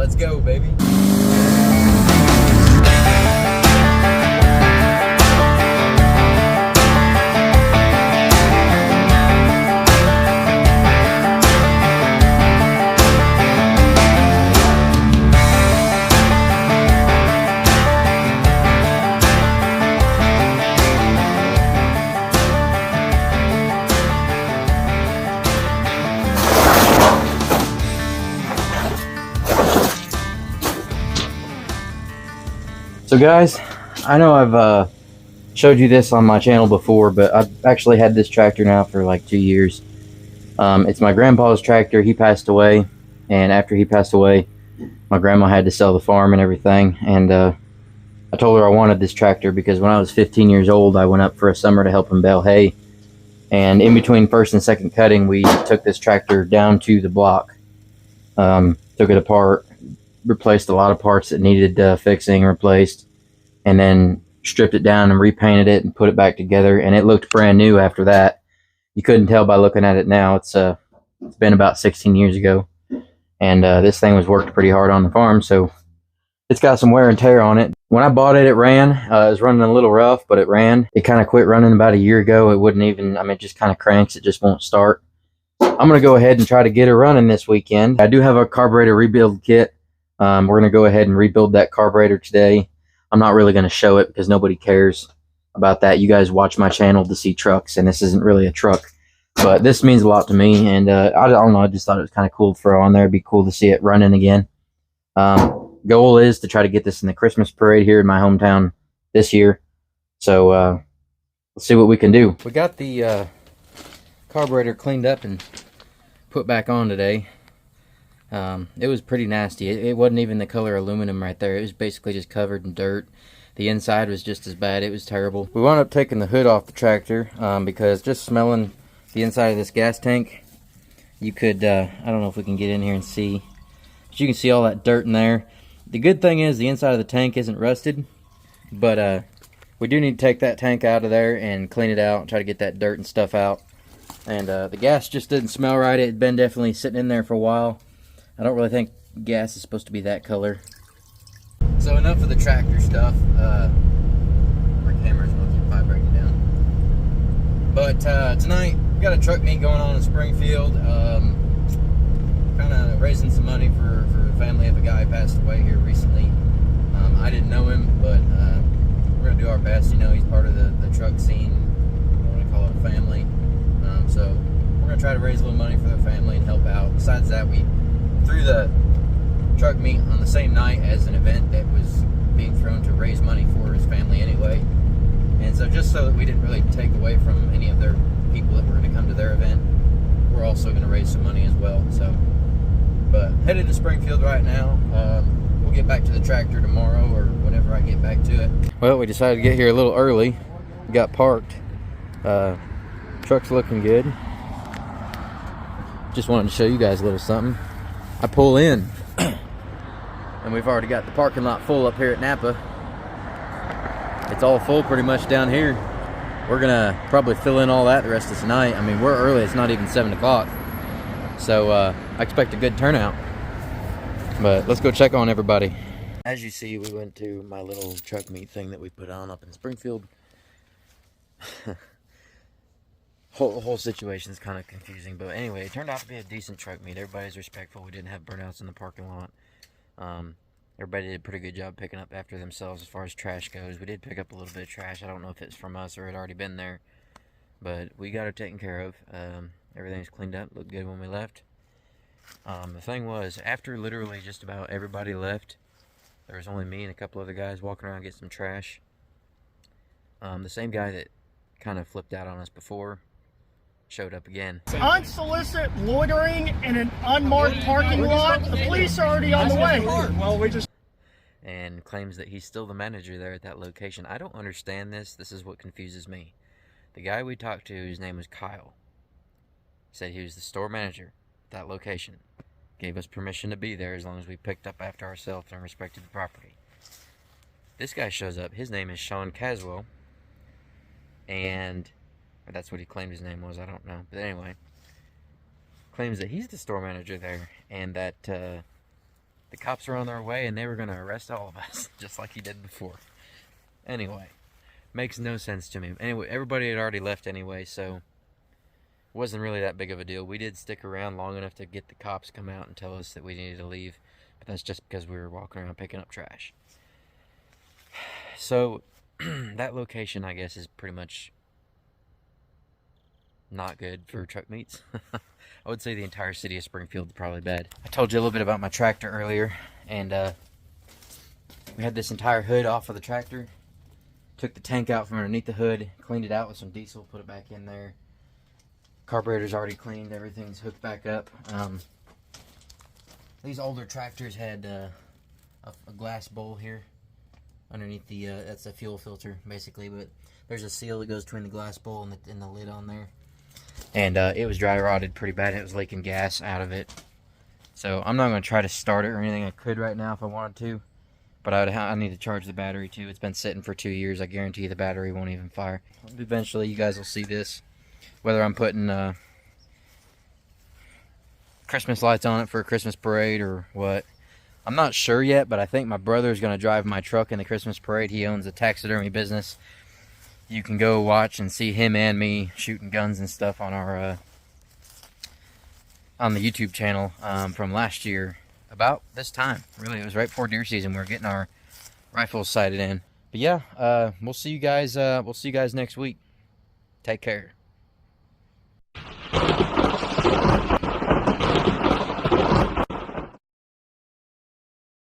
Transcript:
Let's go, baby. So guys, I know I've showed you this on my channel before, but I've actually had this tractor now for like 2 years. It's my grandpa's tractor. He passed away, and after he passed away, my grandma had to sell the farm and everything, and I told her I wanted this tractor because when I was 15 years old, I went up for a summer to help him bale hay, and in between first and second cutting, we took this tractor down to the block, took it apart, replaced a lot of parts that needed fixing, replaced, and then stripped it down and repainted it and put it back together, and it looked brand new after that. You couldn't tell by looking at it now. It's been about 16 years ago, and this thing was worked pretty hard on the farm, so it's got some wear and tear on it. When I bought it, it ran. It was running a little rough, but it ran. It kind of quit running about a year ago. It wouldn't even, it just kind of cranks. It just won't start. I'm going to go ahead and try to get it running this weekend. I do have a carburetor rebuild kit. We're going to go ahead and rebuild that carburetor today. I'm not really going to show it because nobody cares about that. You guys watch my channel to see trucks, and this isn't really a truck. But this means a lot to me, and I don't know, I just thought it was kind of cool to throw on there. It'd be cool to see it running again. Goal is to try to get this in the Christmas parade here in my hometown this year. So let's see what we can do. We got the carburetor cleaned up and put back on today. It was pretty nasty. It wasn't even the color aluminum right there. It was basically just covered in dirt. The inside was just as bad. It was terrible. We wound up taking the hood off the tractor because just smelling the inside of this gas tank, you could, I don't know if we can get in here and see, but you can see all that dirt in there. The good thing is the inside of the tank isn't rusted, but we do need to take that tank out of there and clean it out, try to get that dirt and stuff out. And the gas just didn't smell right. It had been definitely sitting in there for a while. I don't really think gas is supposed to be that color. So enough of the tractor stuff. My camera's going to keep vibrating down. But tonight, we got a truck meet going on in Springfield. Kind of raising some money for the family of a guy who passed away here recently. I didn't know him, but we're going to do our best. You know, he's part of the truck scene. I want to call it a family. So we're going to try to raise a little money for their family and help out. Besides that, we threw the truck meet on the same night as an event that was being thrown to raise money for his family anyway. And so just so that we didn't really take away from any of their people that were going to come to their event, we're also going to raise some money as well. So, but headed to Springfield right now. We'll get back to the tractor tomorrow or whenever I get back to it. Well, we decided to get here a little early. We got parked. Truck's looking good. Just wanted to show you guys a little something. I pull in, and we've already got the parking lot full up here at Napa. It's all full pretty much down here. We're gonna probably fill in all that the rest of tonight. I mean, we're early, it's not even 7 o'clock. So I expect a good turnout. But let's go check on everybody. As you see, we went to my little truck meet thing that we put on up in Springfield. Whole situation is kind of confusing, but anyway, it turned out to be a decent truck meet. Everybody's respectful. We didn't have burnouts in the parking lot. Everybody did a pretty good job picking up after themselves as far as trash goes. We did pick up a little bit of trash. I don't know if it's from us or it had already been there, but we got it taken care of. Everything's cleaned up, looked good when we left. The thing was, after literally just about everybody left, there was only me and a couple other guys walking around getting some trash. The same guy that kind of flipped out on us before showed up again. Unsolicited loitering in an unmarked parking lot. The police are already on the way. Well, and claims that he's still the manager there at that location. I don't understand this. This is what confuses me. The guy we talked to, his name was Kyle, said he was the store manager at that location. Gave us permission to be there as long as we picked up after ourselves and respected the property. This guy shows up. His name is Sean Caswell, and that's what he claimed his name was. I don't know, but anyway, claims that he's the store manager there, and that the the cops were on their way and they were going to arrest all of us, just like he did before. Anyway, makes no sense to me. Anyway, everybody had already left anyway, so it wasn't really that big of a deal. We did stick around long enough to get the cops come out and tell us that we needed to leave, but that's just because we were walking around picking up trash. So that location, I guess, is pretty much not good for truck meets. I would say the entire city of Springfield is probably bad. I told you a little bit about my tractor earlier, and we had this entire hood off of the tractor. Took the tank out from underneath the hood, cleaned it out with some diesel, put it back in there. Carburetor's already cleaned, everything's hooked back up. These older tractors had a glass bowl here underneath the, that's a fuel filter basically, but there's a seal that goes between the glass bowl and the lid on there. And it was dry rotted pretty bad. It was leaking gas out of it. So I'm not going to try to start it or anything. I could right now if I wanted to, but I need to charge the battery too. It's been sitting for 2 years. I guarantee the battery won't even fire. Eventually you guys will see this, whether I'm putting Christmas lights on it for a Christmas parade or what. I'm not sure yet, but I think my brother's going to drive my truck in the Christmas parade. He owns a taxidermy business. You can go watch and see him and me shooting guns and stuff on our on the YouTube channel from last year, about this time. Really, it was right before deer season. We were getting our rifles sighted in. But yeah, we'll see you guys. We'll see you guys next week. Take care.